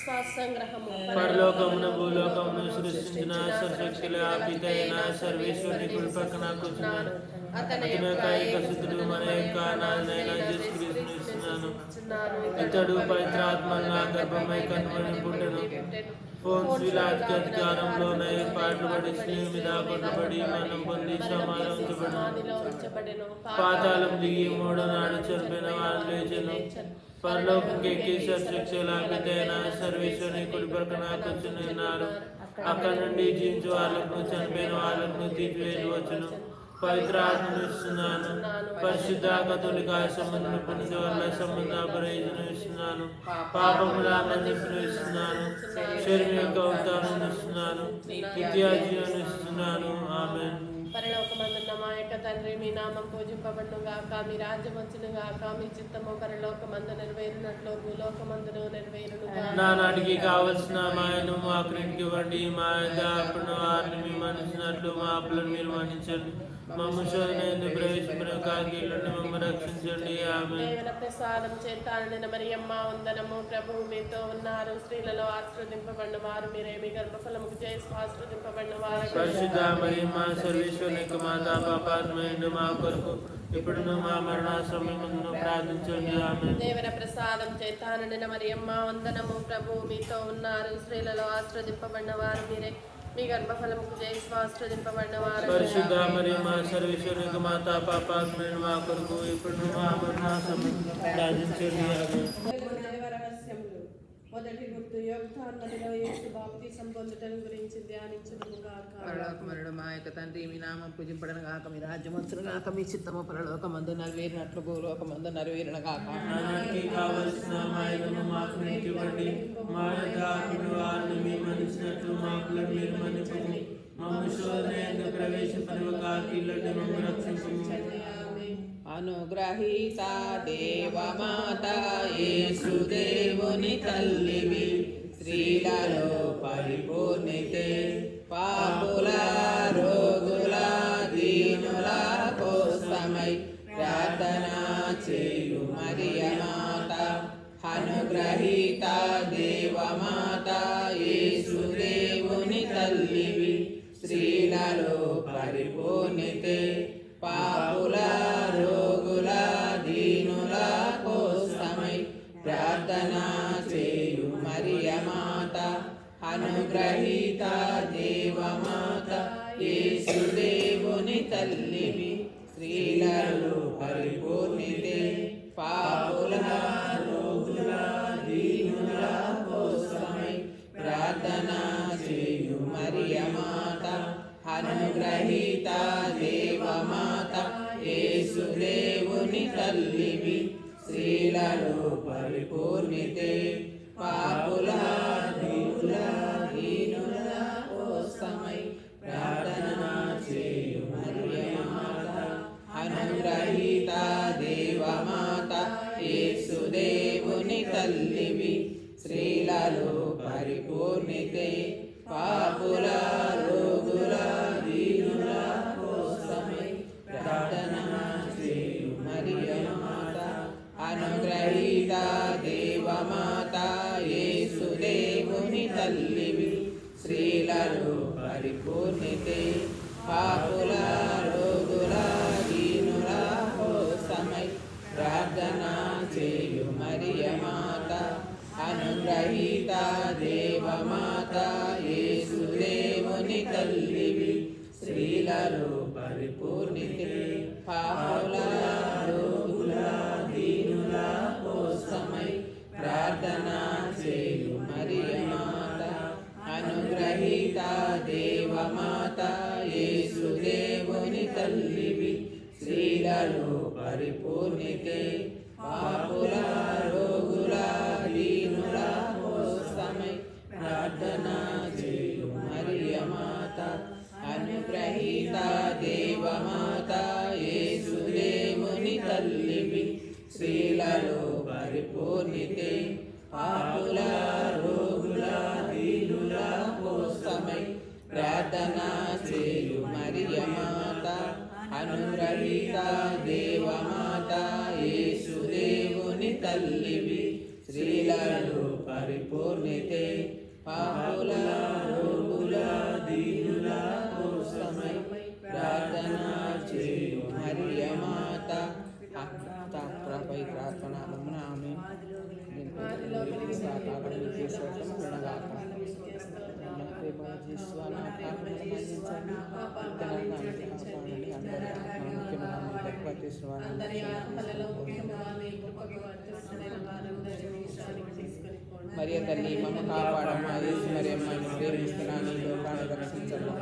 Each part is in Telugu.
విశ్వాస సంగ్రహము పరలోకమును భూలోకమును సృష్టించిన సర్వశక్తుల పితైన సర్వేశ్వరుని కుడి పక్కన కూర్చున్నాను. అతని యొక్క ఏకసుతుడు మన యొక్క నాయన యేసుక్రీస్తును ఇస్తున్నాను. ఇతడు పవిత్రాత్మల గర్భమై కనుమని పుట్టెను. ఫోన్స్విలాకి అధికారంలోన ఏర్పాట్లు పడి స్నేహం మీద కొట్టబడి మనం పొంది సమాధించబడెను. పాతాళం దిగి మూడో నాడు చనిపోయిన వారు లేచెను. పరలోకంకి ఎక్కి సర్వశక్తుల పితైన సర్వేశ్వరుని కుడి పక్కన కూర్చుని ఉన్నారు. అక్కడ నుండి జీవించే వాళ్ళకు చనిపోయిన వాళ్ళకు తీర్పు వచ్చును. పవిత్ర ఆత్మను ఇస్తున్నాను. పరిశుద్ధ కథోలిక సంబంధం పొందే వాళ్ళ సంబంధ ప్రయోజనం ఇస్తున్నాను. పాపముల మన్నింపును ఇస్తున్నాను. శరీరం యొక్క ఉత్తానం ఇస్తున్నాను. నిత్యాజీవనం ఇస్తున్నాను. ఆమేన్. పరలోకమందున్న మా యొక్క తండ్రి, మీ నామం పూజింపబడును గాక, మీ రాజ్యం వచ్చును గాక, మీ చిత్తము పరలోకమందు నెరవేరునట్లు భూలోకమందును నెరవేరును గాక. నానాటికి కావలసిన మాయను మాకు ఇవ్వండి. మా అప్పుడున్న వారిని మేము మన్నించినట్లు మా అప్పులను మీరు మన్నించండి. మమ్మ శోధన ప్రవేశించిన కాకీలను మమ్మ రక్షించండి. ఆమేన్. దేవుని ప్రసాదం చేత నిన్న మరియమ్మ వందనము. ప్రభువు మీతో ఉన్నారు. స్త్రీలలో ఆశీర్వదింపబడిన వారు మీరే. మీ గర్భఫలముకు చేసి ఆశీర్వదింపబడిన వారు. పరిశుద్ధ మరియమ్మ సర్వేశ్వరుని యొక్క మాత, పాపాత్మయుడు మా కొరకు ఇప్పుడు మా మరణ సమయమును ప్రార్థించండి. ఆమేన్. దేవుని ప్రసాదం చేత నిన్న మరియమ్మ వందనము. ప్రభువు మీతో ఉన్నారు. స్త్రీలలో ఆశీర్వదింపబడిన వారు మీరే. మీ గర్భఫలముకు చేసి ఆశీర్వదింపబడిన వారు. పరిశుద్ధ మరియమ్మ సర్వేశ్వరుని యొక్క మాత, పాపాత్మయుడు మా కొరకు ఇప్పుడు మా మరణ సమయమును ప్రార్థించండి. ఆమేన్. మొదటి గుర్తు యోగ్ధాన్మదిలో యేసు బాప్తిసం పొందుటం గురించి ధ్యానించుదుము గాక. పరలోకమందున మా యొక్క తండ్రి, మీ నామం పూజింపబడును గాక, మీ రాజ్యం వచ్చును గాక, మీ చిత్తము పరలోకమందు నెరవేరినట్లు భూలోకమందు నెరవేరును గాక. నానాటికి కావలసిన మాయను మాకు ఇవ్వండి. మా యొక్క అప్పుడున్న వారిని మేము మన్నించినట్లు మా అప్పులను మీరు మన్నించండి. మమ్మ శోధన ప్రవేశింపని కాకీలను మమ్మ రక్షించము. అనుగ్రహీత దేవమాత యేసుదేవుని తల్లివి, స్త్రీలలో పరిపూర్ణితే, పాపుల రోగుల దీనుల కోసమై ప్రార్థన చేయు మరియమాత. అనుగ్రహీత దేవమాత యేసుదేవుని తల్లివి, స్త్రీలలో పరిపూర్ణితే, పాపుల రోగుల దీనుల కోసమై ప్రార్థన చేయు మరియమాత. అనుగ్రహీత దేవమాత యేసుదేవుని తల్లివి, స్త్రీలలో పరిపూర్ణితే, పాపుల రోగుల దీనుల కోసమై ప్రార్థన చేయు మరియమాత. అనుగ్రహీత దేవమాత యేసుదేవుని తల్లివి, స్త్రీలలో పరిపూర్ణితే, పాపుల రోగుల దీనుల కోసమై ప్రార్థన చేయు మరియమాత. అనుగ్రహీత దేవమాత యేసుదేవుని తల్లివి, స్త్రీలలో పరిపూర్ణితే, పాపుల రోగుల దీనుల కోసమై ప్రార్థన చేయు మరియమాత. అనుగ్రహీత దేవమాత యేసుదేవుని తల్లివి, స్త్రీలలో పరిపూర్ణితే, పాపుల రోగుల దీనుల కోసమై ప్రార్థన చేయు మరియమాత. అనుగ్రహీత దేవమాత యేసుదేవుని తల్లివి, స్త్రీలలో పరిపూర్ణితే, పాపుల రోగుల దీనుల కోసమై ప్రార్థన చేయు మరియమాత. అనుగ్రహీత దేవమాత యేసుదేవుని తల్లివి, స్త్రీలలో పరిపూర్ణితే, పాపుల రోగుల దీనుల కోసమై ప్రార్థన చేయు మరియమాత. అనుగ్రహీత దేవమాత యేసుదేవుని తల్లివి, స్త్రీలలో పరిపూర్ణితే, పాపుల రోగుల దీనుల కోసమై ప్రార్థన చేయు మరియమాత. అనుగ్రహీత దేవమాత యేసుదేవుని తల్లివి, స్త్రీలలో పరిపూర్ణితే, పాపుల రోగుల దీనుల కోసమై ప్రార్థన చేయు మరియ మాత పై ప్రార్థన ఆమె మరియ తల్లి మమ్మ కాపాడమ్మ యేసు మరియమ్మ ప్రేమిస్తున్నాను లోకాన్ని రక్షించమ్మా.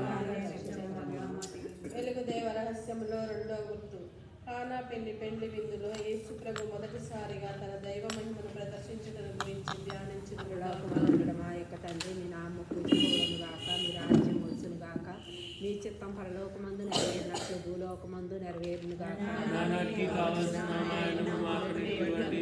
వెలుగు దేవ రహస్యములో రెండో గుర్తు. కానా పెళ్లి విందులో యేసు ప్రభు మొదటిసారిగా తన దైవ మహిమను ప్రదర్శించడం గురించి ధ్యానించడం. మా యొక్క తండ్రి మీ నామము పూజించబడును గాక, మీ రాజ్యం వచ్చును గాక, మీ చిత్తం పరలోకమందు నెరవేరినట్లు భూలోకమందు నెరవేరును గాక. నానాటికి కావలసిన మాయను మాకు ఇవ్వండి.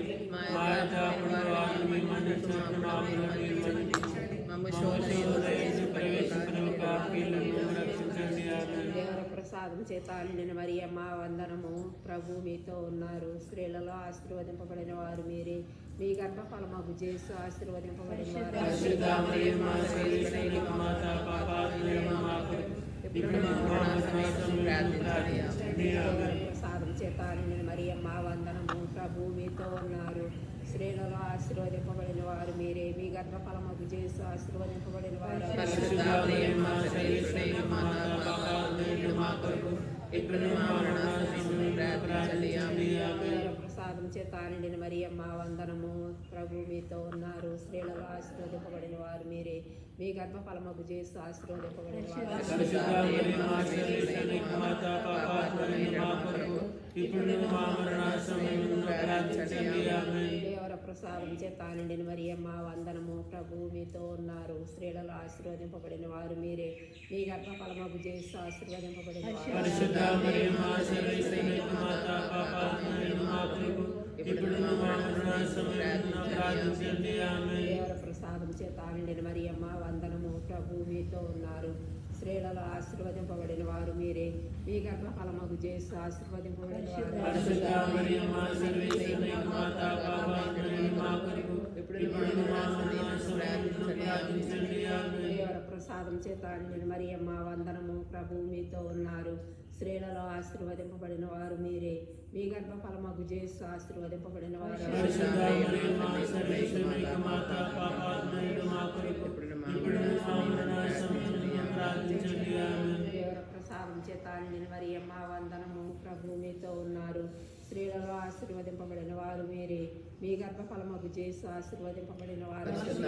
మా యొక్క అపరాధములను మేము మన్నించున్నట్లు మా అపరాధములను మన్నించండి. మమ్మ శోధనలో ప్రవేశించని పాపిలను రక్షించండి. ఆమేన్. దేవర ప్రసాదం చేత నిండిన మరియమ్మ వందనము. ప్రభు మీతో ఉన్నారు. స్త్రీలలో ఆశీర్వదింపబడిన వారు మీరే. మీ గర్భ ఫలమగు జేసు ఆశీర్వదింపబడిన వారు. పరిశుద్ధ మరియమ్మ సర్వేశ్వరుని మాత పాపాత్ములైన మా కొరకు ఇప్పుడు మా మరణసమయంలో ప్రార్థించండి. ఆమేన్. ప్రసాదం చేత నిండిన మరియమ్మ వందనము. ప్రభు మీతో ఉన్నారు. స్త్రీలలో ఆశీర్వదింపబడిన వారు మీరే. మీ గర్భ ఫలమగు జేసు ఆశీర్వదింపబడిన వారు. పరిశుద్ధ మరియమ్మ సర్వేశ్వరుని మాత పాపాత్ములైన మా కొరకు ఇప్పుడు మా మరణసమయంలో ప్రార్థించండి. ఆమేన్. ప్రసాదం చేత నిండిన మరియమ్మ వందనము. ప్రభు మీతో ఉన్నారు. స్త్రీలలో ఆశీర్వదింపబడిన వారు మీరే. మీ గర్భ ఫలమగు జేసు ఆశీర్వదింపబడిన వారు. పరిశుద్ధ మరియమ్మ సర్వేశ్వరుని మాత పాపాత్ములైన మా కొరకు ఇప్పుడు మా మరణ సమయంలో ప్రార్థించండి. ఆమేన్. దేవర ప్రసాదం చేత నిండిన మరియమ్మ వందనము. ప్రభు మీతో ఉన్నారు. స్త్రీలలో ఆశీర్వదింపబడిన వారు మీరే. మీ గర్భ ఫలమగు జేసు ఆశీర్వదింపబడిన వారు. పరిశుద్ధ మరియమ్మ సర్వేశ్వరుని మాత పాపాత్ములైన మా కొరకు ఇప్పుడు మా మరణ సమయంలో ప్రార్థించండి. ఆమేన్. దేవర ప్రసాదం చేత నిండిన మరియమ్మ వందనము. ప్రభు మీతో ఉన్నారు. స్త్రీలలో ఆశీర్వదింపబడిన వారు మీరే. మీ గర్భ ఫలమగు జేసు ఆశీర్వదింపబడిన వారు. పరిశుద్ధ మరియమ్మ సర్వేశ్వరుని మాత పాపాత్ములైన మా కొరకు ఇప్పుడు మా మరణ సమయంలో ప్రార్థించండి. ఆమేన్. దేవర ప్రసాదం చేత నిండిన మరియమ్మ వందనము. ప్రభు మీతో ఉన్నారు. స్త్రీలలో ఆశీర్వదింపబడిన వారు మీరే. మీ గర్భ ఫలమగు జేసు ఆశీర్వదింపబడిన వారు. పరిశుద్ధ మరియమ్మ సర్వేశ్వరుని మాత పాపాత్ములైన మా కొరకు ఇప్పుడు మా మరణ సమయంలో ప్రార్థించండి. ఆమేన్. దేవర ప్రసాదం చేత నిండిన మరియమ్మ వందనము. ప్రభు మీతో ఉన్నారు. స్త్రీలలో ఆశీర్వదింపబడిన వారు మీరే. మీ గర్భ ఫలమగు జేసు ఆశీర్వదింపబడిన వారు. పరిశుద్ధ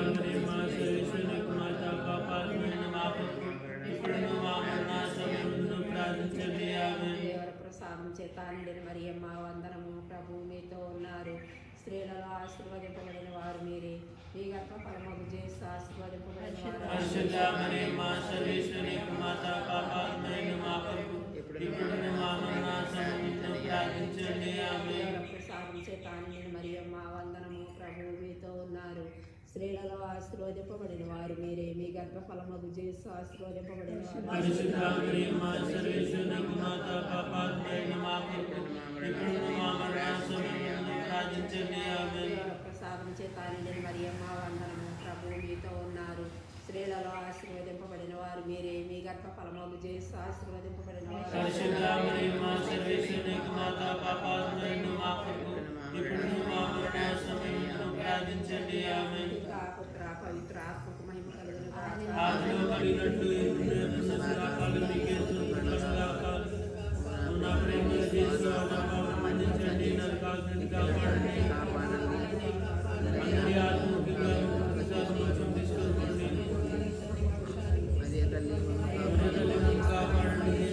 మరియమ్మ సర్వేశ్వరుని మాత పాపాత్ములైన మా కొరకు ఇప్పుడు మా మరణ సమయంలో ప్రార్థించండి. ఆమేన్. దేవర ప్రసాదం చేత నిండిన మరియమ్మ వందనము. ప్రభు మీతో ఉన్నారు. స్త్రీలలో ఆశీర్వదింపబడిన వారు మీరే. మీ గర్భ ఫలమగు జేసు ఆశీర్వదింపబడిన వారు. పరిశుద్ధ మరియమ్మ సర్వేశ్వరుని మాత పాపాత్ములైన మా కొరకు ఇప్పుడు మా మరణ సమయంలో ప్రార్థించండి. ఆమేన్. దేవర ప్రసాదం చేత నిండిన మరియమ్మ వందనము. ప్రభు మీతో ఉన్నారు. స్త్రీలలో ఆశీర్వదింపబడిన వారు మీరే. మీ గర్భ ఫలమగు జేసు ఆశీర్వదింపబడిన వారు. పరిశుద్ధ మరియమ్మ సర్వేశ్వరుని మాత పాపాత్ములైన మా కొరకు ఇప్పుడు మా మరణ సమయంలో ప్రార్థించండి. ఆమేన్. దేవర ప్రసాదం చేత నిండిన మరియమ్మ వందనము. ప్రభు మీతో ఉన్నారు. స్త్రీలలో ఆశీర్వదింపబడిన వారు మీరే. మీ గర్భ ఫలమగు జేసు ఆశీర్వదింపబడిన వారు. పరిశుద్ధ మరియమ్మ సర్వేశ్వరుని మాత పాపాత్ములైన మా కొరకు ఇప్పుడు మా మరణ సమయంలో ప్రార్థించండి. ఆమేన్. పితా, పుత్ర, పవిత్ర ఆత్మకు మహిమ కలుగును గాక. ఆదిలో కలిగినట్టు ఇప్పుడు ఎప్పుడు సదాకాలం మీకే స్తుతించుగాక. నా ప్రేమల దేశంలో నా పాపం మన్నించండి. నన్ను కాల్చండి, కాపాడండి. అందరి ఆత్మకి విశ్వాసం తీసుకోండి. మరియ తల్లి కాపాడండి.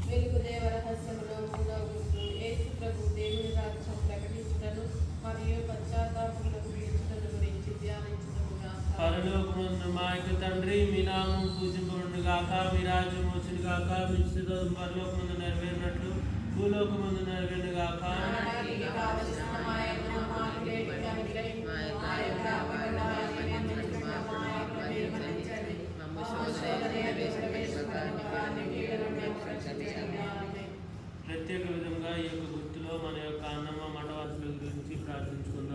వెలుగు దేవ రహస్యములో మూడో గుర్తు. యేసు ప్రభు దేవుని రాజ్యం ప్రకటించుటను మరియు పశ్చాత్తాపములకు పిలుచుటను గురించి ధ్యానించుటకుగా. పరలోకమున్న మా యొక్క తండ్రి, మీ నామం పూజింపబడును గాక, మీ రాజ్యం వచ్చును గాక, మీ చిత్తం పరలోకమందు నెరవేరినట్లు భూలోకమందు నెరవేరును గాక. నానాటికి కావలసిన మా యొక్క మాకు నేటికి అనుగ్రహించు. మా యొక్క అపరాధములను మన్నించు. మా యొక్క మన్నించండి. మా శోధనలో ప్రవేశపెట్టవద్దని వారిని కీడును రక్షించండి. ఆమేన్. ప్రత్యేక విధంగా ఈ యొక్క గుర్తులో మన యొక్క అన్నమ్మ మఠవాసుల గురించి ప్రార్థించుకుందాం.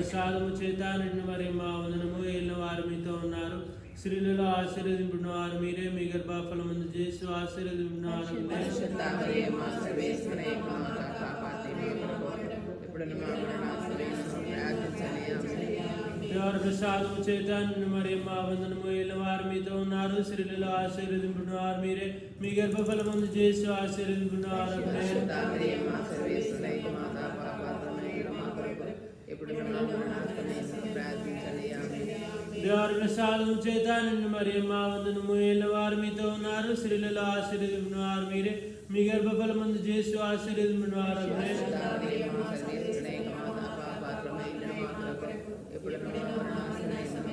ప్రసాదము చేత నిన్ను మరి మా వందనము ఏలిన వారు మీతో ఉన్నారు. స్త్రీలలో ఆశీర్వదించిన వారు మీరే, మీ గర్భఫలమందు చేసి ఆశీర్వదించిన వారు పరిశుద్ధ మరియమ్మ సర్వేశ్వరి మాత పాపాత్ముల కొరకు ఎప్పుడును మా మరణాసమయంలో ప్రార్థించండి. ఆమేన్. దేవుని ప్రసాదము చేత నిన్ను మరి మా వందనము ఏలిన వారు మీతో ఉన్నారు. స్త్రీలలో ఆశీర్వదించిన వారు మీరే, మీ గర్భఫలమందు చేసి ఆశీర్వదించిన వారు పరిశుద్ధ మరియమ్మ సర్వేశ్వరి మాత పాపాత్ముల మా కొరకు ఎప్పుడును మా మరణాసమయంలో ప్రార్థించండి. ఆమేన్. దేవుని ప్రసాదము చేత నిన్ను మరి మా వందనము ఏలిన వారు మీతో ఉన్నారు. స్త్రీలలో ఆశీర్వదించిన వారు మీరే, మీ గర్భఫలమందు చేసి ఆశీర్వదించిన వారు పరిశుద్ధ మరియమ్మ సర్వేశ్వరి మాత పాపాత్ముల మా కొరకు ఎప్పుడును మా మరణాసమయంలో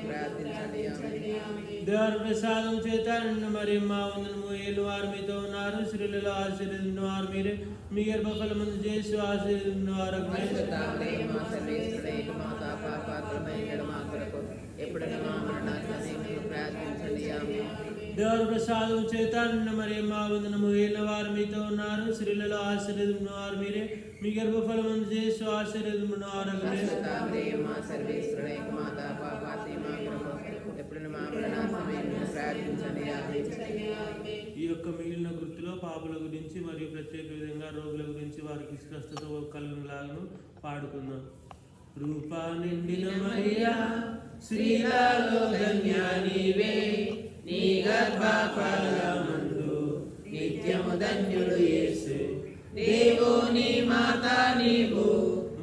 ప్రార్థించండి. ఆమేన్. దేవుని ప్రసాదం చేత నిన్ను మరి మా వందనము ఏలిన వారు మీతో ఉన్నారు. స్త్రీలలో ఆశీర్వదించిన వారు మీరే, మీ గర్భఫలమందు చేసి ఆశీర్వదించిన వారు పరిశుద్ధ మరియమ్మ సర్వేశ్వరి మాత పాపాత్ముల మా కొరకు ఎప్పుడును మా మరణాసమయంలో ప్రార్థించండి. ఆమేన్. దేవుని ప్రసాదం చేత నిన్ను మరి మా వందనము ఏలిన వారు మీతో ఉన్నారు. స్త్రీలలో ఆశీర్వదించిన వారు మీరే, మీ గర్భఫలమందు చేసి ఆశీర్వదించిన వారు పరిశుద్ధ మరియమ్మ సర్వేశ్వరి మాత పాపాత్ముల మా కొరకు ఎప్పుడును మా మరణాసమయంలో ప్రార్థించండి. ఆమేన్. ఈ యొక్క మిగిలిన వృత్తిలో పాపుల గురించి మరియు ప్రత్యేక విధంగా రోగుల గురించి వారికి స్వస్థత కలుగులాలను పాడుకుందాం. రూపా నిండిన మరియా శ్రీలలో ధన్య నీవే, నీ గర్భఫలమందు నిత్యము ధన్యుడు యేసు. దేవుని మాత నీవు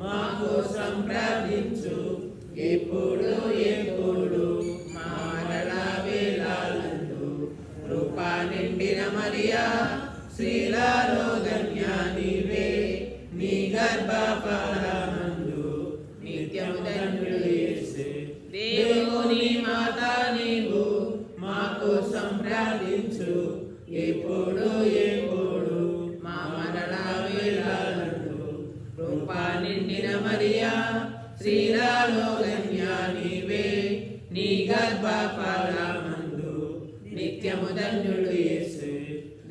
మా కోసం ప్రార్థించు, ఎప్పుడు ఎప్పుడు మా మరణ వేళలందు. రూపా నిండిన మరియా శ్రీలలో ధన్య నీవే, నీ గర్భఫలమందు నిత్యము ధన్యుడు యేసు. దేవుని మాత నీవు మా కోసం ప్రార్థించు, ఎప్పుడు ఎప్పుడు మా మరణ వేళలందు. రూపా నిండిన మరియా శ్రీలలో ధన్య నీవే, నీ గర్భఫలమందు నిత్యము ధన్యుడు యేసు.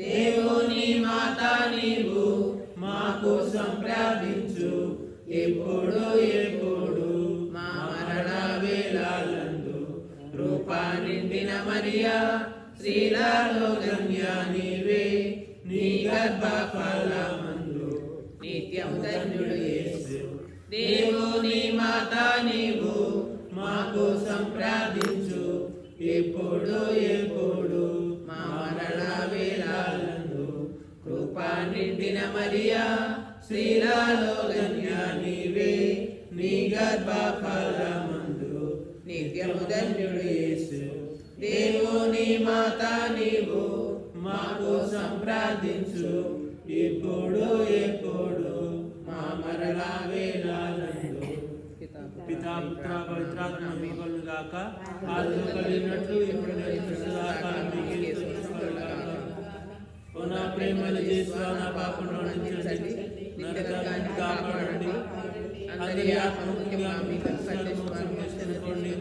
దేవుని మాత నీవు మా కోసం ప్రార్థించు, ఎప్పుడు ఎప్పుడు మా మరణ వేళలందు. రూపా నిండిన మరియా శ్రీలలో ధన్య నీవే, నీ గర్భఫలమందు నిత్యము ధన్యుడు యేసు. దేవుని మాత నీవు మా కోసం ప్రార్థించు, ఎప్పుడు ఎప్పుడు మా మరణ వేళలందు. కృపా నిండిన మరియా శ్రీలలో ధన్య నీవే, నీ గర్భఫలమందు నిత్యము ధన్యుడు యేసు. దేవుని మాత నీవు మా కోసం ప్రార్థించు, ఎప్పుడు ఎప్పుడు మా మరణ వేళలందు. పితా పుత్ర పవిత్రాత్మ మహిమలు గాక, ఆదిలో కలిగినట్లు ఇప్పుడు సదాకాలం మీకే స్తుతించుకొనుగాక. ఓ నా ప్రేమల యేసు, నా పాపములను క్షమించండి, నరకాన్ని కాపాడండి, అందరి ఆత్మముఖ్యంగా మీకు మోక్షం చేసుకోండి.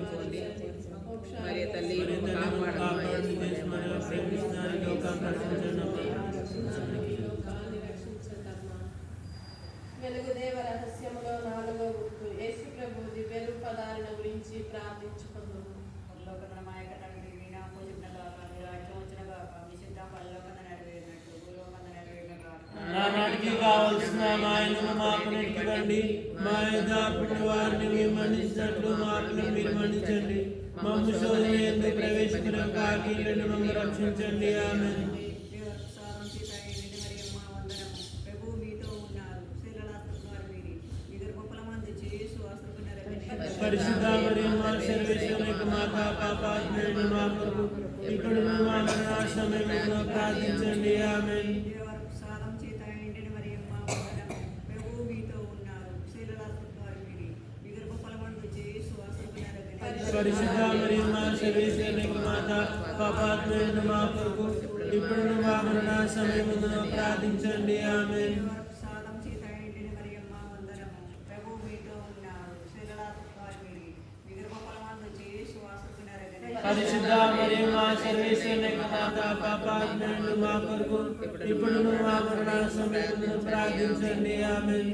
మరి తల్లి కాపాడండి, దేశ మరియు ప్రేమిస్తున్నాను లోకాన్ని రక్షించండి. వెలుగుదేవ రహస్యములో 4వ గుర్తు యేసు ప్రభు దివ్య రూపధారణ గురించి ప్రార్థించుకుందాము. పరలోకనాయక తండ్రి, మీ నామం పూజింపబడుగాక, మీ రాజ్యం వచ్చుగాక, మీ చిత్తం పరలోకమందు నెరవేరినట్లు భూలోకమందు నెరవేరుగాక. నానాటికి కావలసిన మా ఆయనను మాకు నెట్టివ్వండి, మా యథార్థ వారిని మేము మన్నించినట్లు మా అప్పులను మీరు మన్నించండి. మమ్ము శోధన యందు ప్రవేశించడం కాకి మమ్మల్ని రక్షించండి. ఆమేన్. పరిశుద్ధ మరియమ్మ సర్వేశ్వరుని మాత పాపాత్ములైన మా కొరకు ఇప్పుడు మా మరణ సమయంలో ప్రార్థించండి. ఆమేన్. పరిశుద్ధ మరియమ్మ సర్వేశ్వరుని మాత పాపాత్ములైన మా కొరకు ఇప్పుడు మా మరణ సమయంలో ప్రార్థించండి. ఆమేన్. పరిశుద్ధ మరియమ్మ సర్వేశ్వరుని మాత పాపాత్ములైన మా కొరకు ఇప్పుడు మా మరణ సమయంలో ప్రార్థించండి. ఆమేన్.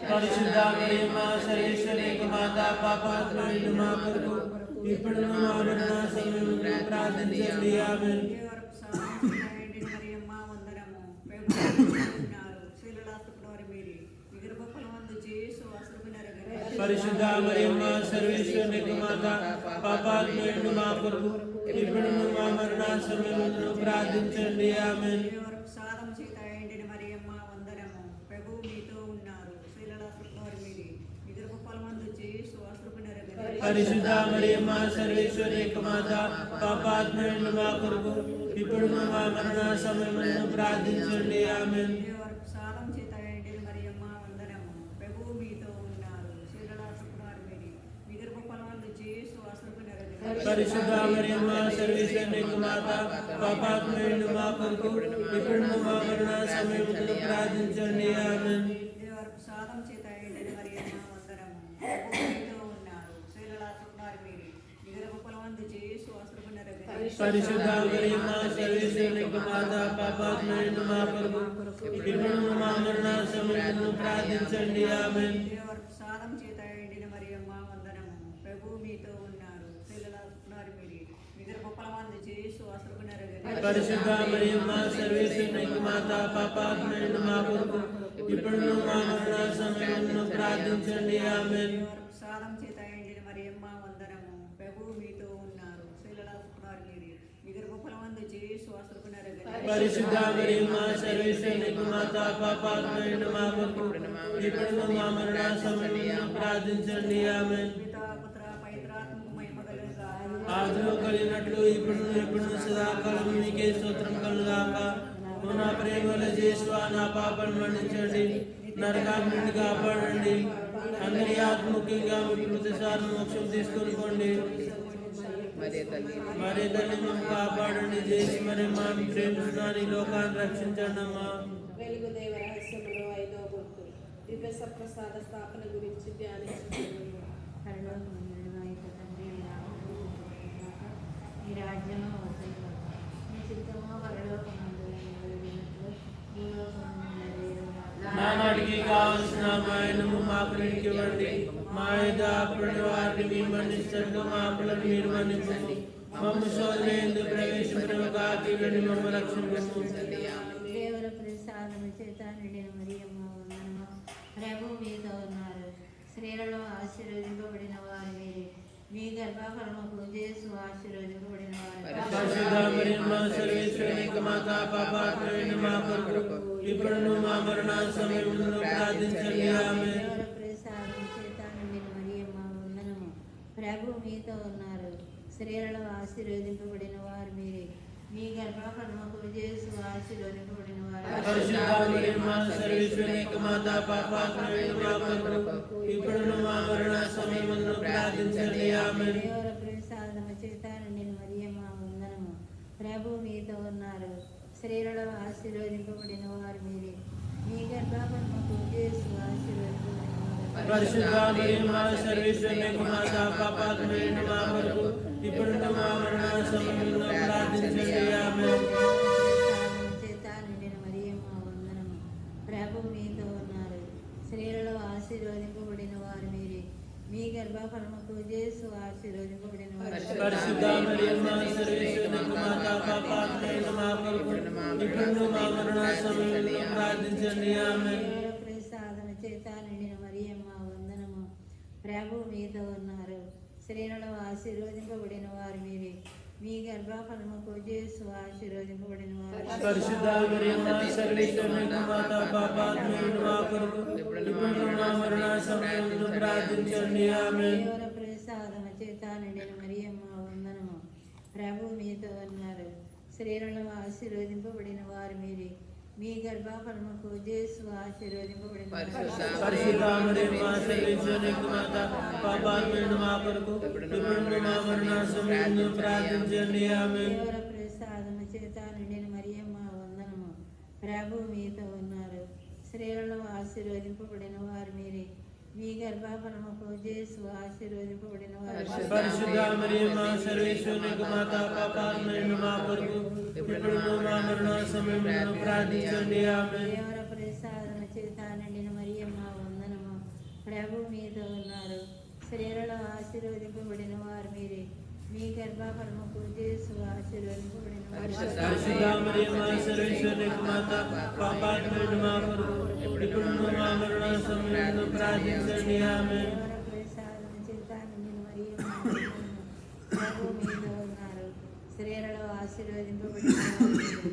పరిశుద్ధ మరియమ్మ సర్వేశ్వరి మాత పాపాత్ములైన మా కొరకు ఇప్పుడు మా మరణ సమయంలో ప్రార్థించండి ఆమేన్. మరియమ్మ వందనము ఉన్నారు శీలలాస్తున్నారు మీరు మీ గర్భఫలమందు చేసు అసలుకున్నారు పరిశుద్ధ మరియమ్మ సర్వేశ్వరి మాత పాపాత్ములైన మా కొరకు ఇప్పుడు మా మరణ సమయంలో ప్రార్థించండి ఆమేన్. సాధం చేత ఎండిన మరియమ్మ వందనము ప్రభు మీతో ఉన్నారు శీలలాస్తున్నారు మీరు మీ గర్భఫలమందు చేసు అసలుకున్నారు పరిశుద్ధ మరియమ్మ సర్వేశ్వరి మాత పాపాత్ములైన మా కొరకు ఇప్పుడు మా మరణ సమయంలో ప్రార్థించండి ఆమేన్. సాధం చేత ఎండిన మరియమ్మ వందనము ప్రభు మీతో ఉన్నారు శీలలాస్తున్నారు మీరు మీ గర్భఫలమందు చేసు అసలుకున్నారు పరిశుద్ధ మరియమ్మ సర్వేశ్వరి మాత పాపాత్ములైన మా కొరకు ఇప్పుడు మా మరణ సమయంలో ప్రార్థించండి ఆమేన్. సాధం చేత ఎండిన మరియమ్మ వందనము ప్రభు మీతో ఉన్నారు శీలలాస్తున్నారు మీరు మీ గర్భఫలమందు చేసు అసలుకున్నారు పరిశుద్ధ మరియమ్మ సర్వేశ్వరి మాత పాపాత్ములైన మా కొరకు ఇప్పుడు మా మరణ సమయంలో ప్రార్థించండి ఆమేన్. సాధం చేత ఎండిన మరియమ్మ వందనము ప్రభు మీతో ఉన్నారు శీలలాస్తున్నారు మీరు మీ గర్భఫలమందు చేసు అసలుకున్నారు పరిశుద్ధ మరియమ్మ సర్వేశ్వరి మాత పాపాత్ములైన మా కొరకు ఇప్పుడు మా మరణ సమయంలో ప్రార్థించండి ఆమేన్. సాధం చేత ఎండిన మరియమ్మ వందనము ప్రభు మీతో ఉన్నారు శీలలాస్తున్నారు మీరు మీ గర్భఫలమందు చేసు అసలుకున్నారు పరిశుద్ధ మరియమ్మ సర్వేశ్వరి మాత పాపాత్ములైన మా కొరకు ఇప్పుడు మా మరణ సమయంలో ప్రార్థించండి ఆమేన్. పితా పుత్ర పవిత్రాత్మకు మహిమ కలుగుగా ఆదిలో కలిగినట్లు ఇప్పుడు ఎప్పుడు సదాకాలం మీకే స్తోత్రం కలుగాక. నా ప్రేమల చేస్వా నా పాపను మన్నించండి, నరకాన్ని నుండి కాపాడండి, అందరి ఆత్మముఖ్యంగా మీ ప్రతిసారి మోక్షం తీసుకొని పోండి. మరే తల్లి మరి తల్లి మేము కాపాడండి చేసి మరి మా ప్రేమిస్తున్నాను ఈ లోకాన్ని రక్షించండి అమ్మా. వెలుగు దేవ రహస్యములో 5వ గుర్తు దివ్య సప్రసాద స్థాపన గురించి ధ్యానించుకుంటున్నాము. ఈ రాజ్యము మీ చిత్తము పరలోకమందు నానాటికి కావలసిన మాయనము మాకు ఇవ్వండి. మా యొక్క అప్పుడైన వారిని మేము మన్నించండి, మా అప్పులను మీరు మన్నించండి. మమ్మ శోధన ఎందుకు ప్రవేశించగా కీడుని మమ్మ రక్షించండి. దేవుల ప్రసాదము చేత నిండిన మరియమ్మ వందనము ప్రభు మీతో ఉన్నారు స్త్రీలలో ఆశీర్వదింపబడిన వారు మీరే మీ గర్భఫలముకు చేసు ఆశీర్వదింపబడిన వారు పరిశుద్ధ మరియమ్మ సర్వేశ్వరి మాత పాపాత్ములైన మా కొరకు ఇప్పుడు మా మరణ సమయంలో ప్రార్థించండి ఆమేన్. దేవుల ప్రసాదము చేత నిండిన మరియమ్మ వందనము ప్రభు మీతో ఉన్నారు స్త్రీలలో ఆశీర్వదింపబడిన వారు మీరే మీ గర్భఫలముకు చేసు ఆశీర్వదింపబడిన వారు పరిశుద్ధ మరియమ్మ సర్వేశ్వరి మాత పాపాత్ములైన మా కొరకు ఇప్పుడు మా మరణ సమయంలో ప్రార్థించండి ఆమేన్. దేవుల ప్రసాదము చేత నిండిన మరియమ్మ వందనము ప్రభు మీతో ఉన్నారు స్త్రీలలో ఆశీర్వదింపబడిన వారు మీరే మీ గర్భఫలముకు చేసు ఆశీర్వదింపబడిన వారు పరిశుద్ధ మరియమ్మ సర్వేశ్వరి మాత పాపాత్ములైన మా కొరకు ఇప్పుడు మా మరణ సమయంలో ప్రార్థించండి ఆమేన్. చేత నిండిన మరియమ్మ వందనము ప్రభు మీతో ఉన్నారు స్త్రీలలో ఆశీర్వదింపబడిన వారు మీరే మీ గర్భఫలముకు చేసు ఆశీర్వదింపబడిన వారు పరిశుద్ధ మరియమ్మ సర్వేశ్వరి మాత పాపాత్ములైన మా కొరకు ఇప్పుడు మా మరణ సమయంలో ప్రార్థించండి ఆమేన్. దేవుల ప్రసాదము చేత నిండిన మరియమ్మ వందనము ప్రభు మీతో ఉన్నారు స్త్రీలలో ఆశీర్వదింపబడిన వారు మీరే మీ గర్భఫలముకు చేసు ఆశీర్వదింపబడిన వారు పరిశుద్ధ మరియమ్మ సర్వేశ్వరి మాత పాపాత్ములైన మా కొరకు ఇప్పుడు మా మరణ సమయంలో ప్రార్థించండి ఆమేన్. దేవుల ప్రసాదము చేత నిండిన మరియమ్మ వందనము ప్రభు మీతో ఉన్నారు స్త్రీలలో ఆశీర్వదింపబడిన వారు మీరే మీ గర్భఫలముకు చేసు ఆశీర్వదింపబడిన వారు పరిశుద్ధ మరియమ్మ సర్వేశ్వరి మాత పాపాత్ములైన మా కొరకు ఇప్పుడు మా మరణ సమయంలో ప్రార్థించండి ఆమేన్. దేవుల ప్రసాదము చేత నిండిన మరియమ్మ వందనము ప్రభు మీతో ఉన్నారు స్త్రీలలో ఆశీర్వదింపబడిన వారు మీరే మీ గర్భఫలముకు చేసు ఆశీర్వదింపబడిన వారు పరిశుద్ధ మరియమ్మ సర్వేశ్వరి మాత పాపాత్ములైన మా కొరకు ఇప్పుడు మా మరణ సమయంలో ప్రార్థించండి ఆమేన్. దేవుల ప్రసాదము చేత నిండిన మరియమ్మ వందనము ప్రభు మీతో ఉన్నారు. స్త్రీలలో ఆశీర్వదింపబడిన వారు మీరే. మీ గర్భఫలముకు యేసు ఆశీర్వదింపబడిన వారు. పరిశుద్ధ మరియమ్మ సర్వేశ్వరుని మాత పాపాత్ములైన మా కొరకు ఇప్పుడు మా మరణ సమయంలో ప్రార్థించండి. ఆమేన్. ప్రసాదం చేత నిండిన మరియమ్మ ప్రభు మీతో ఉన్నారు. స్త్రీలలో ఆశీర్వదింపబడిన వారు మీరే.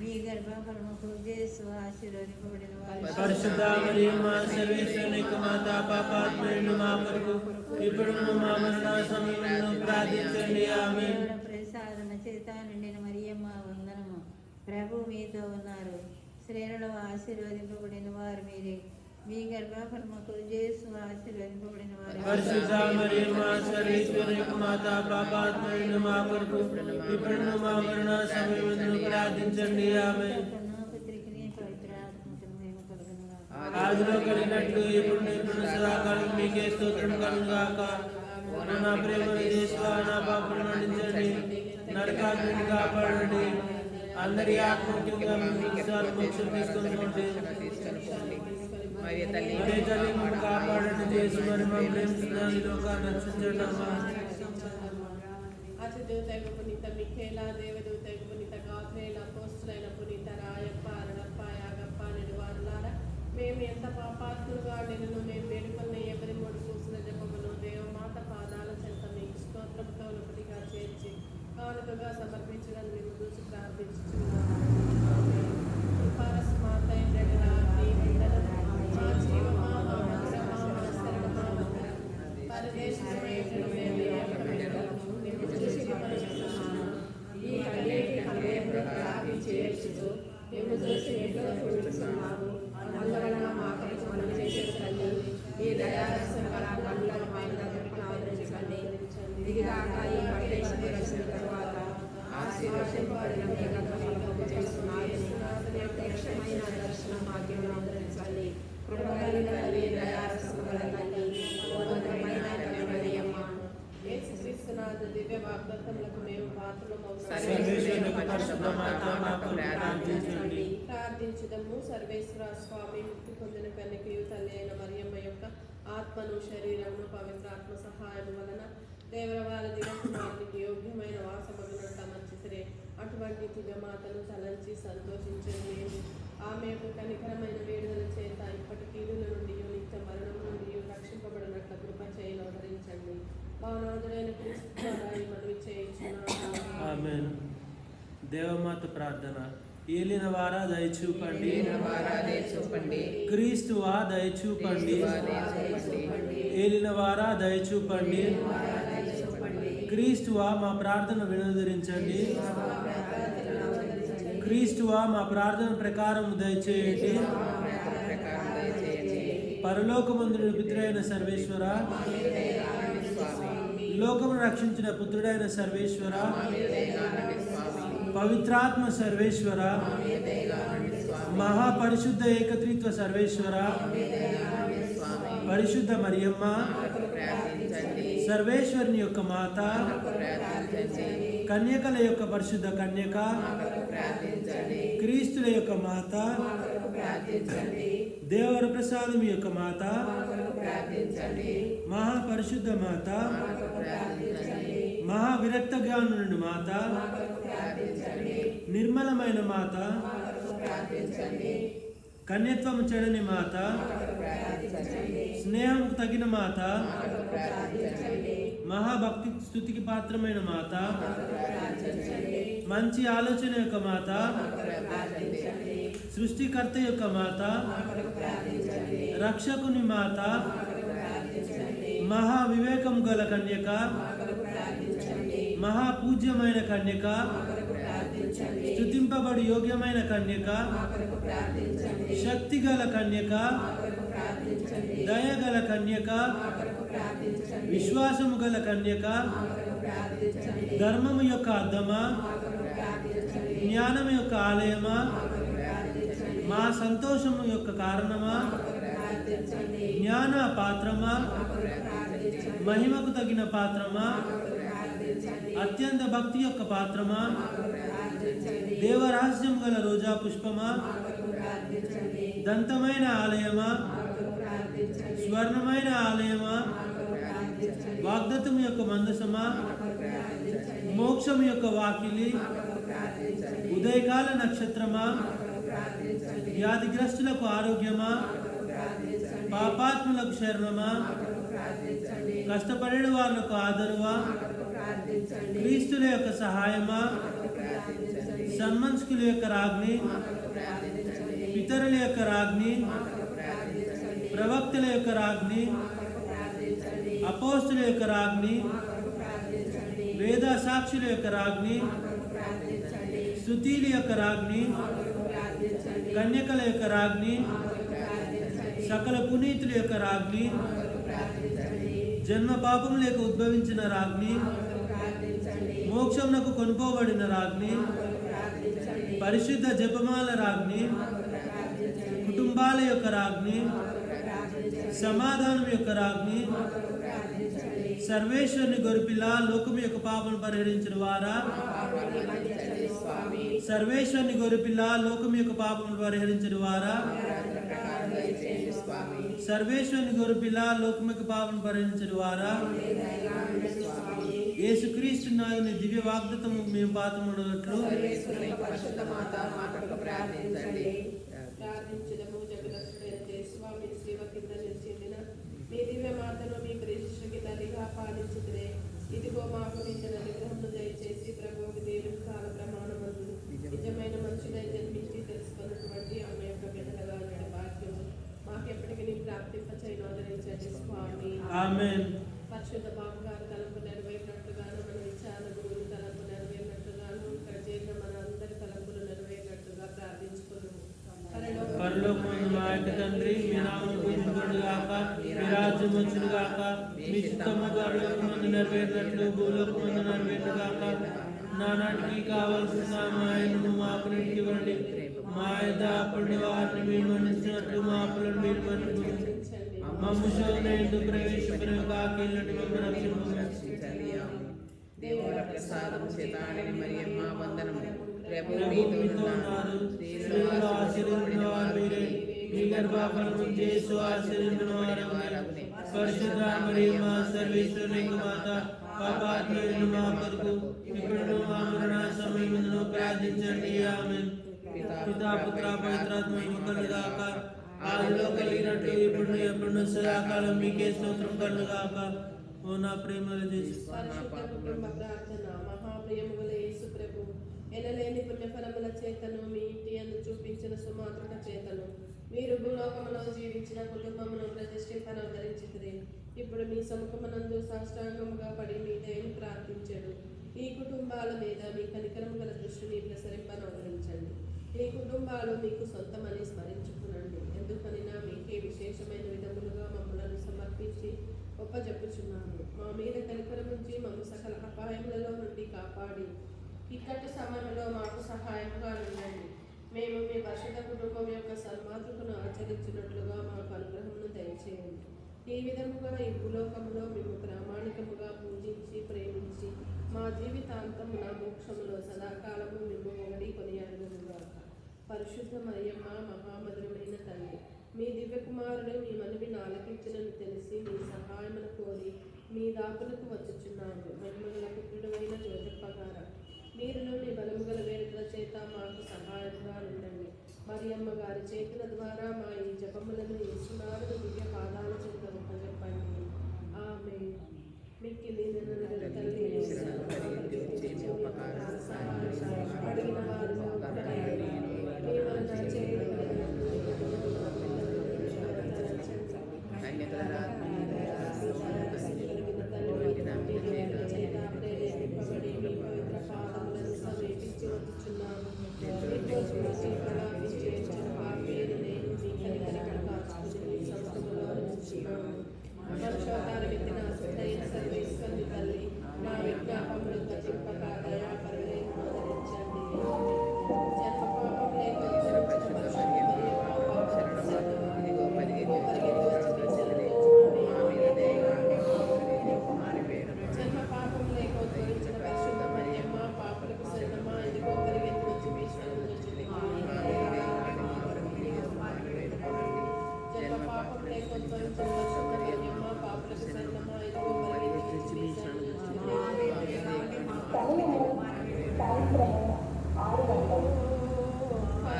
మీ గర్భఫలముకు యేసు ఆశీర్వదింపబడిన వారు. పరిశుద్ధ మరియమ్మ సర్వేశ్వరుని మాత పాపాత్ములైన మా కొరకు ఇప్పుడు మా మరణ సమయంలో ప్రార్థించండి. ఆమేన్. ప్రసాదం చేత నిండిన మరియమ్మ వందనము. ప్రభు మీతో ఉన్నారు. స్త్రీలలో ఆశీర్వదింపబడిన వారు మీరే. మీ గర్భఫలముకు యేసు ఆశీర్వదింపబడిన వారు. పరిశుద్ధ మరియమ్మ సర్వేశ్వరుని మాత పాపాత్ములైన మా కొరకు ఇప్పుడు మా మరణ సమయంలో ప్రార్థించండి. ఆమేన్. పుత్రికిని పవిత్ర ఆత్మకు మహిమ కలుగును గాక. ఆదిలో కలిగినట్లు ఇప్పుడు ఇప్పుడు సదాకాలం మీకే స్తోత్రం కలుగును గాక. నా ప్రేమ దేశంలో నా పాపను మన్నించండి, నరకాగ్ని కాపాడండి, అందరి ఆత్మహత్యంగా మోక్షం తీసుకుంటుంటే మరి తల్లి అదే తల్లి మమ్మల్ని కాపాడండి. చేసి మరి మా ప్రేమిస్తున్న ఈ లోకాన్ని రక్షించండి. అతిథుతైన పునీత మిఖేలా, దేవదూతైన పునీత గాబ్రియేల్, అపోస్తులైన పునీత రాయప్ప, అరుణప్ప, యాగప్ప నిడువారులారా, మేము ఎంత పాపాత్ములుగా నిన్ను మేము వేడుకొన్న ఎవరి మూడు చూసిన జపమును దేవమాత పాదాల చెంత మీకు స్తోత్రంతో ఒకటిగా చేర్చి కానుకగా సమర్పించడం మేము చూసి ప్రార్థించుచున్నాము. కృపారస్ మాత ఇంద్రుడి రాత్రి వందనము. మా జీవమా, మా మందిరమా, మా శరణమా వందనము. పరదేశమేయుడు మేము ఏకమైనము. నిన్ను చూసి మనసున్నాము. ఈ కన్యకి హృదయంలో ప్రార్థించి ఏడ్చుచు మేము చూసి ఎట్లో చూడుచున్నాము. అందువలన మా కొరకు మనం చేసే తల్లి, ఈ దయారసం గల కళ్ళను మా దగ్గరికి ఆదరించండి. దిగిరాక ఈ పట్టేసి వచ్చిన తరువాత ఆశీర్వదింపబడిన మీ గర్భఫలముకు చేస్తున్నారు. ప్రత్యక్షమైన దర్శన భాగ్యం ఆదరించండి. కృపగలిగిన తల్లి, దయారసం గల తల్లి, ఉన్నతమైన మరియమ్మ, యేసుక్రీస్తునాథ దివ్య వాగ్దత్తములకు మేము పాత్రలమవుతాము. సర్వేశ్వరుని పరిశుద్ధ మాత మా కొరకు ప్రార్థించండి. ప్రార్థించుదము. సర్వేశ్వర స్వామి, ముక్తి పొందిన కన్యకయు తల్లి అయిన మరియమ్మ యొక్క ఆత్మను శరీరమును పవిత్రాత్మ సహాయం వలన దేవరవారి దివకుమారునికి యోగ్యమైన వాసమగునంట మంచితిరే. అటువంటి దివ్యమాతను తలంచి సంతోషించండి. ఆమె యొక్క కనికరమైన వేడుదల చేత ఇప్పటి కీడుల నుండి నిత్య మరణం నుండి రక్షింపబడినట్లు కృప చేయను ధరించండి. భావనాథుడైన క్రీస్తు ద్వారా ఈ మనవి చేయించున్నాము. ఆమేన్. దేవమాత ప్రార్థన. ఏలిన వారా దయచూపండి, చూపండి, క్రీస్తువా దయచూపండి, ఏలిన వారా దయచూపండి, క్రీస్తువా మా ప్రార్థన వినోదరించండి, క్రీస్తువా మా ప్రార్థన ప్రకారం దయచేయండి. పరలోకమందుని పితృడైన సర్వేశ్వర, లోకమును రక్షించిన పుత్రుడైన సర్వేశ్వర, పవిత్రాత్మ సర్వేశ్వర, మహాపరిశుద్ధ ఏకత్రిత్వ సర్వేశ్వర, పరిశుద్ధ మరియమ్మ, సర్వేశ్వరుని యొక్క మాత, కన్యకల యొక్క పరిశుద్ధ కన్యక, క్రీస్తుల యొక్క మాత, దేవర ప్రసాదం యొక్క మాత, మహాపరిశుద్ధ మాత, మహావిరక్త జ్ఞానుని మాత, నిర్మలమైన మాత, కన్యత్వము చెడని మాత, స్నేహంకు తగిన మాత, మహాభక్తి స్తుతికి పాత్రమైన మాత, మంచి ఆలోచన యొక్క మాత, సృష్టికర్త యొక్క మాత, రక్షకుని మాత, మహా వివేకం గల కన్యక, మహాపూజ్యమైన కన్యక, స్తుతింపబడి యోగ్యమైన కన్యక, శక్తి గల కన్యక, దయగల కన్యక, విశ్వాసము గల కన్యక, ధర్మము యొక్క అద్దమా, జ్ఞానము యొక్క ఆలయమా, మా సంతోషము యొక్క కారణమా, జ్ఞాన పాత్రమా, మహిమకు తగిన పాత్రమా, అత్యంత భక్తి యొక్క పాత్రమా, దేవరహస్యం గల రోజా పుష్పమా, దంతమైన ఆలయమా, స్వర్ణమైన ఆలయమా, వాగ్దత్తం యొక్క మందసమా, మోక్షం యొక్క వాకిలి, ఉదయకాల నక్షత్రమా, వ్యాధిగ్రస్తులకు ఆరోగ్యమా, పాపాత్ములకు శరణమా, కష్టపడే వాళ్ళకు ఆదరువా, క్రీస్తుల యొక్క సహాయమా, సన్మంస్కుల యొక్క రాజ్ఞి, పితరుల యొక్క రాజ్ఞి, ప్రవక్తల యొక్క రాజ్ఞి, అపోస్తుల యొక్క రాజ్ఞి, వేద సాక్షుల యొక్క రాజ్ఞి, స్తుతిల యొక్క రాజ్ఞి, కన్యకల యొక్క రాజ్ఞి, సకల పునీతుల యొక్క రాజ్ఞి, జన్మ పాపం లేక ఉద్భవించిన రాజ్ఞి, మోక్షమునకు కొనుకోబడిన రాజ్ఞి, పరిశుద్ధ జపమాల రాజ్ఞి, కుటుంబాల యొక్క రాజ్ఞి, సమాధానం యొక్క రాజ్ఞి, సర్వేశ్వరుని గొరిపిల్ల లోకం యొక్క పాపను పరిహరించిన వారా, సర్వేశ్వరుని గొరిపిల్ల లోకం యొక్క పాపను పరిహరించిన వారా, సర్వేశ్వరుని గొరిపిల్ల లోకం యొక్క పాపను పరిహరించిన వారా, యేసుక్రీస్తు నాయన దివ్య వాగ్దత్తము మేము పాత్రమున్నట్లు ప్రార్థించడము. జగదక్షుడైన స్వామి సేవ కింద నిలిచిందిన మీ దివ్య మాతను మీ ప్రేషకి తల్లిగా పాలించుతురే. ఇదిగో మాకు నిజన నిగ్రహమును దయచేసి ప్రభువుకి దేవుని కాల ప్రమాణమందు నిజమైన మనుషులై జన్మించి తెలుసుకున్నటువంటి ఆమె యొక్క బిడ్డలుగా నడి భాగ్యము మాకు ఎప్పటికీ ప్రాప్తింపచేయను ఆదరించండి స్వామి. ఆమేన్. పరిశుద్ధ బాబు గారు తలంపు నెరవేరినట్లుగాను మన విచారణ గురువులు తలంపు నెరవేరినట్లుగాను ఇక్కడ చేరిన మన అందరి తలంపులు నెరవేరినట్లుగా ప్రార్థించుకున్నాము. పరలోకమందు మా యొక్క తండ్రి, మీ నామము పూజింపబడుగాక, మీ రాజ్యం వచ్చునుగాక, మీ చిత్తము పరలోకమందు నెరవేరినట్లు భూలోకమందు నెరవేరుగాక. నానాటికి కావలసిన మా ఆయనను మాకు ఇవ్వండి, మా యథాపడి వారిని మీరు మన్నించినట్లు మా అప్పులను మీరు మన్నించండి. మమ్ము శోధనయందు ప్రవేశింపనివ్వక మమ్మల్ని రక్షించండి. దేవుల ప్రసాదం చేత మరియమ్మ వందనము. ప్రభు మీతో ఉన్నారు, స్త్రీలలో ఆశీర్వదించిన వారు మీరే, మీ గర్భఫలము యేసు ఆశీర్వదించిన వారగునే. పరిశుద్ధ మరియమ్మ సర్వేశ్వరుని మాత, పాపాత్ములైన మా కొరకు ఇప్పుడును మా మరణ సమయమున ప్రార్థించండి. ఆమేన్. పితా పుత్ర పవిత్రాత్మ కలుగాక, ఆదిలో కలిగినట్టు ఇప్పుడు ఎప్పుడు సదాకాలం మీకే స్తోత్రం కలుగాక. ఓ నా ప్రేమల చేసి పరిశుద్ధ కుటుంబ ప్రార్థన. మహాప్రియముగల యేసు ప్రభు ఎనలేని పుణ్యఫలముల చేతను మీ ఇంటి అందు చూపించిన సుమాతృక చేతను మీరు భూలోకములో జీవించిన కుటుంబమును ప్రతిష్ఠింపనవతరించితిరి. ఇప్పుడు మీ సముఖమునందు సాష్టాంగముగా పడి మీ దయను ప్రార్థించడు. ఈ కుటుంబాల మీద మీ కనికరము గల దృష్టిని ప్రసరింపనవతరించండి. ఈ కుటుంబాలు మీకు సొంతమని స్మరించుకునండి. ఎందుకనినా మీకే విశేషమైన విధములుగా మమ్మలను సమర్పించి ఒప్పజెప్పుచున్నాము. మా మీద కనికరముంచి మమ్ము సకల అపాయములలో నుండి కాపాడి ఇక్కటి సమయంలో మాకు సహాయంగా ఉండండి. మేము మీ పరిశుద్ధ కుటుంబం యొక్క సన్మాతృకను ఆచరించినట్లుగా మాకు అనుగ్రహమును దయచేయండి. ఈ విధముగా ఈ భూలోకములో మేము ప్రామాణికముగా పూజించి ప్రేమించి మా జీవితాంతమున మోక్షములో సదాకాలము మేము ఒకటి కొనియాడుగాక. పరిశుద్ధ మరియమ్మ మహామధురమైన తల్లి, మీ దివ్య కుమారుడు మీ మనవిని ఆలకించినని తెలిసి మీ సహాయమును కోరి మీ దాపులకు వచ్చుచున్నాము. మహిమగల పుత్రుడైన జోజప్పగార, మీరును మీ బలము గల వేడుకల చేత మాకు సహాయంగా ఉండండి. మరియమ్మ గారి చేతుల ద్వారా మా ఈ జపములను యేసునాథుని దివ్య పాదాల చేత చెప్పండి. ఆమె మిక్కిలి తల్లి అడిగిన వారు సర్వేశ్వరుని తల్లి నా విజ్ఞాపములు తప్పింపక దయాపరులే ఆదరించండి.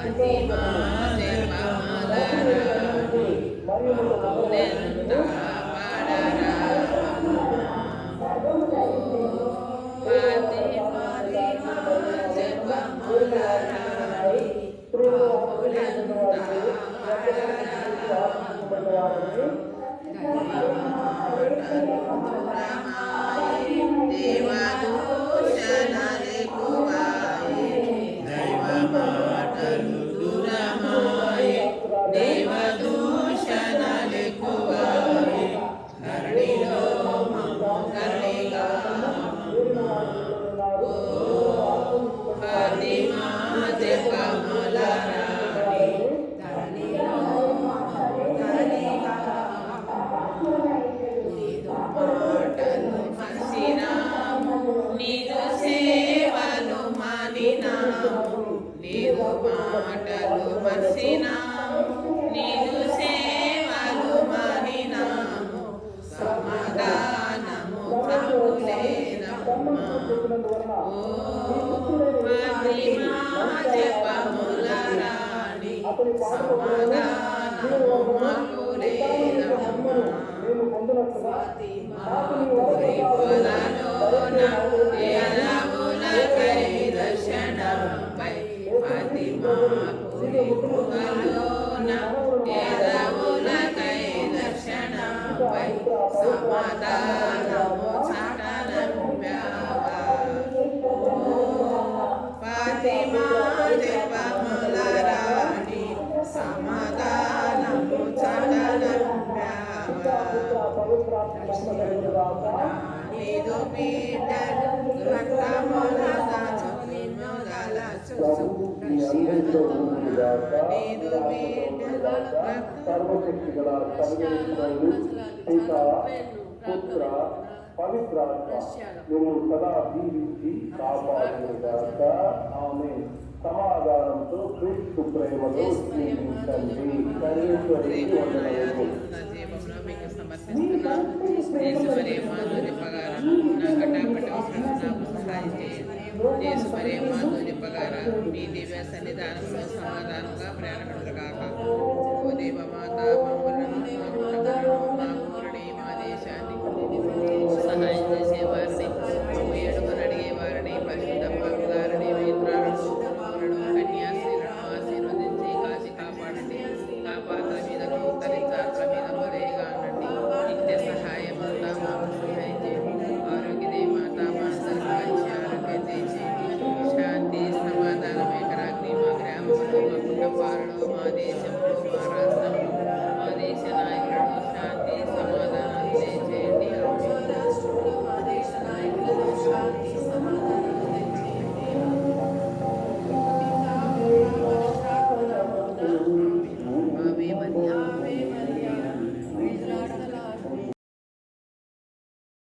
ఫాతిమా జపమాలరాణి ఎంత పాడరా ఫాతిమా జపమాలరాణి దైవమాటలు దురమాయే దేవదూషణలెక్కువాయే ధరణిలో కరుణిగా ఓ ఫాతిమా జపమాలరాణి నీదు మాటలు మర్చినాము నీదు సేవలు మానినాము నీదు మాటలు మర్చినాము నీదు సేవలు మానినాము సమాధానము తప్పులేదమ్మా ఓ ఫాతిమా జపములరాణి సమాధానము మాకులేదమ్మా పొదలోన ఎలవులకై దర్శనంపై ఫాతిమా పొదలోన ఎలవులకై దర్శనంపై సమాధానము చాటనంపావా ఫాతిమా జపములరాణి సమాధానము చాటనంపావా నీదు బిడ్డలు రక్తములగా చొలిమగల చూసు నీదు బిడ్డలు సర్వశక్తిగల పుత్ర పవిత్రాత్మ నువ్వు సదా దీవించి కాపాడుగాక ఆమె సమాధానంతో క్రీస్తు ప్రేమలో జీవించండి సర్వేశ్వరునికి వందనములు. నా జీవంలో మీకు సమర్పిస్తున్నాను యేసు మరియ మాధుర్య పగార నా కటాపట నాకు సహాయం చేయండి యేసు మరియ మాధుర్య పగార మీ దివ్య సన్నిధానంలో సమాధానంగా ప్రయాణపడరు కాక ఓ దేవమాత మమ్మలను మా ఊరిని మా దేశాన్ని సహాయం చేసేవారిని ఏడుగురు అడిగేవారిని పరిశుద్ధ గారిని మిత్రాలను కన్యాశ్రీలను ఆశీర్వదించి కాచి కాపాడండి కాపాత్ర మీదను తల్లిదాత్ర మీదను రేగా అనండి నిత్య సహాయం అంతా మాకు సహాయం చేయండి ఆరోగ్యదే మాత మా మంచి ఆరోగ్యం తెచ్చేయండి శాంతి సమాధానం ఏకరాగ్ని మా గ్రామంలో మా కుటుంబాలలో మా దేశంలో మా రాష్ట్రంలో మా దేశ నాయకులను శాంతి సమాధానం